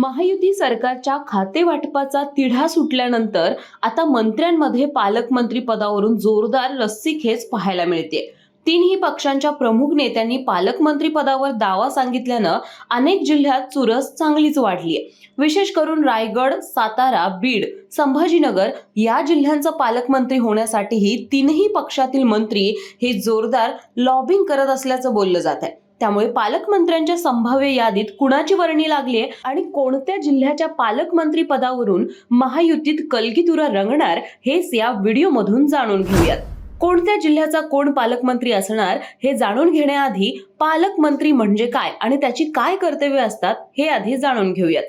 महायुती सरकारच्या खाते वाटपाचा तिढा सुटल्यानंतर आता मंत्र्यांमध्ये पालकमंत्री पदावरून जोरदार रस्सीखेच पाहायला मिळते। तीनही पक्षांच्या प्रमुख नेत्यांनी पालकमंत्री पदावर दावा सांगितल्यानं अनेक जिल्ह्यात चुरस चांगलीच वाढली आहे। विशेष करून रायगड, सातारा, बीड, संभाजीनगर या जिल्ह्यांचा पालकमंत्री होण्यासाठीही तीनही पक्षातील मंत्री हे जोरदार लॉबिंग करत असल्याचं बोललं जात आहे। त्यामुळे पालकमंत्र्यांच्या संभाव्य यादीत कुणाची वर्णी लागलीये आणि कोणत्या जिल्ह्याच्या पालकमंत्री पदावरून महायुतीत कलगीतुरा रंगणार हेच या व्हिडिओमधून जाणून घेऊयात। कोणत्या जिल्ह्याचा कोण पालकमंत्री असणार हे जाणून घेण्याआधी पालकमंत्री म्हणजे काय आणि त्याची काय कर्तव्ये असतात हे आधी जाणून घेऊयात।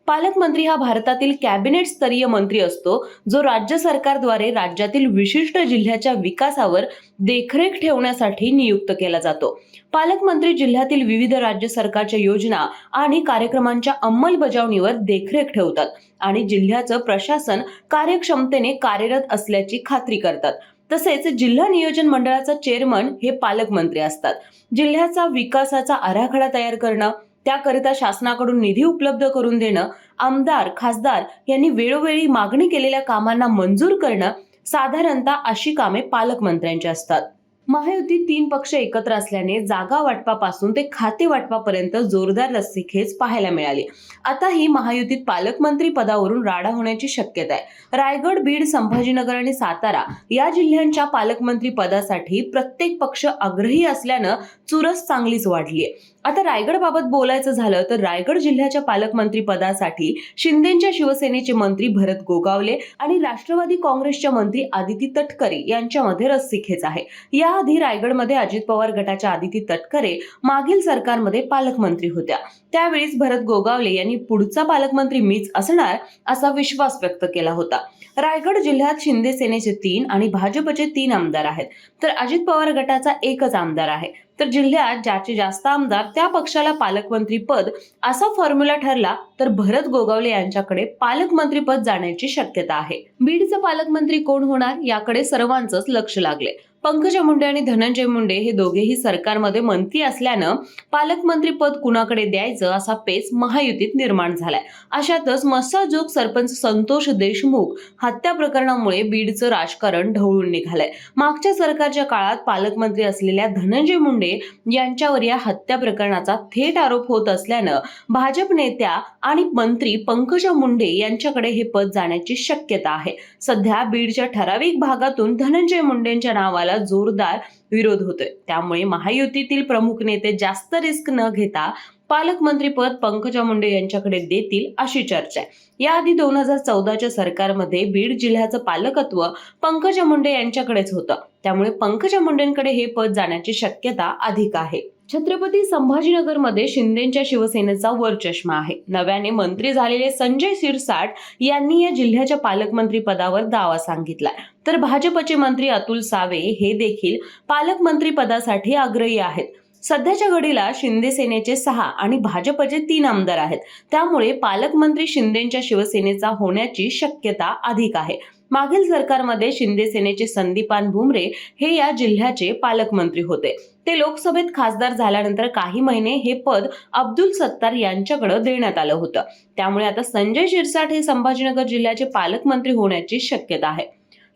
पालकमंत्री हा भारतातील कॅबिनेट स्तरीय मंत्री असतो, जो राज्य सरकारद्वारे राज्यातील विशिष्ट जिल्ह्याच्या विकासावर देखरेख ठेवण्यासाठी नियुक्त केला जातो। पालकमंत्री जिल्ह्यातील विविध राज्य सरकारच्या योजना आणि कार्यक्रमांच्या अंमलबजावणीवर देखरेख ठेवतात आणि जिल्ह्याचं प्रशासन कार्यक्षमतेने कार्यरत असल्याची खात्री करतात। तसेच जिल्हा नियोजन मंडळाचा चेअरमन हे पालकमंत्री असतात। जिल्ह्याचा विकासाचा आराखडा तयार करणं, त्याकरिता शासनाकडून निधी उपलब्ध करून देणं, आमदार, खासदार यांनी वेळोवेळी मागणी केलेल्या कामांना मंजूर करणं, साधारणतः अशी कामे पालकमंत्र्यांची असतात। महायुतीत तीन पक्ष एकत्र असल्याने जागा वाटपापासून ते खाते वाटपापर्यंत जोरदार रस्सीखेच पाहायला मिळाली। आता ही महायुतीत पालकमंत्री पदावरून राडा होण्याची शक्यता आहे। रायगड, बीड, संभाजीनगर आणि सातारा या जिल्ह्यांच्या पालकमंत्री पदासाठी प्रत्येक पक्ष आग्रही असल्यानं चुरस चांगलीच वाढली आहे। आता रायगड बाबत बोलायचं झालं तर रायगड जिल्ह्याच्या पालकमंत्री पदासाठी शिंदेच्या शिवसेनेचे मंत्री भरत गोगावले आणि राष्ट्रवादी काँग्रेसच्या मंत्री आदिती तटकरे यांच्यामध्ये रस्सीखेच आहे। याआधी रायगडमध्ये अजित पवार गटाच्या आदिती तटकरे मागील सरकारमध्ये पालकमंत्री होत्या। त्यावेळीच भरत गोगावले यांनी पुढचा पालकमंत्री मीच असणार असा विश्वास व्यक्त केला होता। रायगड जिल्ह्यात शिंदे सेनेचे 3 आणि भाजपचे 3 आमदार आहेत, तर अजित पवार गटाचा एकच आमदार आहे। तर जिल्ह्यात ज्याचे जास्त आमदार त्या पक्षाला पालकमंत्री पद असा फॉर्म्युला ठरला तर भरत गोगावले यांच्याकडे पालकमंत्री पद जाण्याची शक्यता आहे। बीडचा पालकमंत्री कोण होणार याकडे सर्वांचंच लक्ष लागले। पंकजा मुंडे आणि धनंजय मुंडे हे दोघेही सरकारमध्ये मंत्री असल्यानं पालकमंत्री पद कुणाकडे द्यायचं असा पेच महायुतीत निर्माण झालाय। अशातच मस्साजोग सरपंच संतोष देशमुख हत्या प्रकरणामुळे बीडचं राजकारण ढवळून निघालंय। मागच्या सरकारच्या काळात पालकमंत्री असलेल्या धनंजय मुंडे यांच्यावर या हत्या प्रकरणाचा थेट आरोप होत असल्यानं भाजप नेत्या आणि मंत्री पंकजा मुंडे यांच्याकडे हे पद जाण्याची शक्यता आहे। सध्या बीडच्या ठराविक भागातून धनंजय मुंडेंच्या नावाला जोरदार विरोध होतोय। त्यामुळे महायुतीतील प्रमुख नेते जास्त रिस्क न घेता पालकमंत्री पद पंकजा मुंडे यांच्याकडे देतील अशी चर्चा आहे। याआधी 2014च्या सरकारमध्ये बीड जिल्ह्याचं पालकत्व पंकजा मुंडे यांच्याकडेच होतं, त्यामुळे पंकजा मुंडेंकडे हे पद जाण्याची शक्यता अधिक आहे। छत्रपती संभाजीनगरमध्ये शिंदेच्या शिवसेनेचा वरचष्मा आहे। नव्याने मंत्री झालेले संजय शिरसाट यांनी या जिल्ह्याच्या पालकमंत्री पदावर दावा सांगितलाय, तर भाजपचे मंत्री अतुल सावे हे देखील पालकमंत्री पदासाठी आग्रही आहेत। सध्याच्या घडीला शिंदे सेनेचे 6 आणि भाजपचे 3 आमदार आहेत, त्यामुळे पालकमंत्री शिंदेच्या शिवसेनेचा होण्याची शक्यता अधिक आहे। मागील सरकारमध्ये शिंदे सेनेचे संदीपान भुमरे हे या जिल्ह्याचे पालकमंत्री होते। ते लोकसभेत खासदार झाल्यानंतर काही महिने हे पद अब्दुल सत्तार यांच्याकडे देण्यात आलं होतं। त्यामुळे आता संजय शिरसाट हे संभाजीनगर जिल्ह्याचे पालकमंत्री होण्याची शक्यता आहे।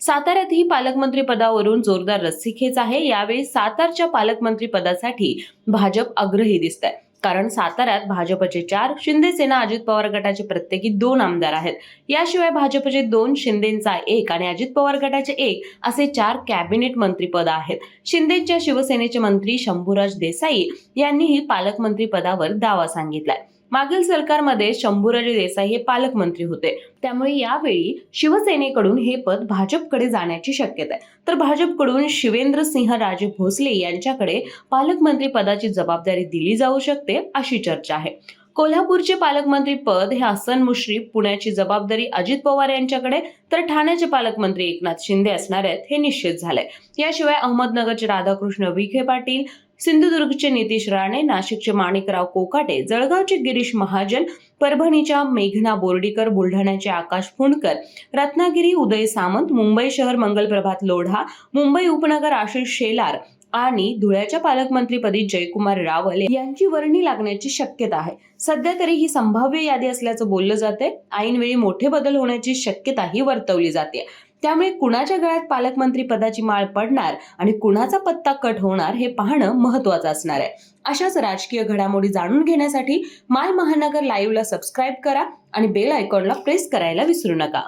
साताऱ्यातही पालकमंत्री पदावरून जोरदार रस्सीखेच आहे। यावेळी सातारच्या पालकमंत्री पदासाठी भाजप आग्रही दिसतंय, कारण साताऱ्यात भाजपचे 4, शिंदे सेना अजित पवार गटाचे प्रत्येकी 2 आमदार आहेत। याशिवाय भाजपचे 2, शिंदेचा 1 आणि अजित पवार गटाचे 1 असे 4 कॅबिनेट मंत्रीपद आहेत। शिंदेच्या शिवसेनेचे मंत्री शंभूराज देसाई यांनीही पालकमंत्री पदावर दावा सांगितलाय। मागील सरकारमध्ये शंभूराजे देसाई हे पालकमंत्री होते, त्यामुळे यावेळी शिवसेनेकडून हे पद भाजपकडे जाण्याची शक्यता आहे। तर भाजपकडून शिवेंद्रसिंहराजे भोसले यांच्याकडे पालकमंत्री पदाची जबाबदारी दिली जाऊ शकते अशी चर्चा आहे। कोल्हापूरचे पालकमंत्री पद हे हसन मुश्रीफ, पुण्याची जबाबदारी अजित पवार यांच्याकडे, तर ठाण्याचे पालकमंत्री एकनाथ शिंदे असणार आहेत हे निश्चित झालंय। याशिवाय अहमदनगरचे राधाकृष्ण विखे पाटील, सिंधुदुर्गचे नितीश राणे, नाशिकचे माणिकराव कोकाटे, जळगावचे गिरीश महाजन, परभणीच्या मेघना बोर्डीकर, बुलढाण्याचे आकाश फुंडकर, रत्नागिरी उदय सामंत, मुंबई शहर मंगलप्रभात लोढा, मुंबई उपनगर आशिष शेलार, आणि धुळ्याच्या पालकमंत्रीपदी जयकुमार रावल यांची वर्णी लागण्याची शक्यता आहे. सध्या तरी ही संभाव्य यादी असल्याचं बोललं जाते. ऐनवेळी मोठे बदल होण्याची शक्यताही वर्तवली जाते. त्यामुळे कुणाच्या गळ्यात पालकमंत्री पदाची माळ पडणार आणि कुणाचा पत्ता कट होणार हे पाहणं महत्त्वाचं असणार आहे. अशाच राजकीय घडामोडी जाणून घेण्यासाठी माय महानगर लाईव्हला सबस्क्राईब करा आणि बेल आयकॉनला प्रेस करायला विसरू नका.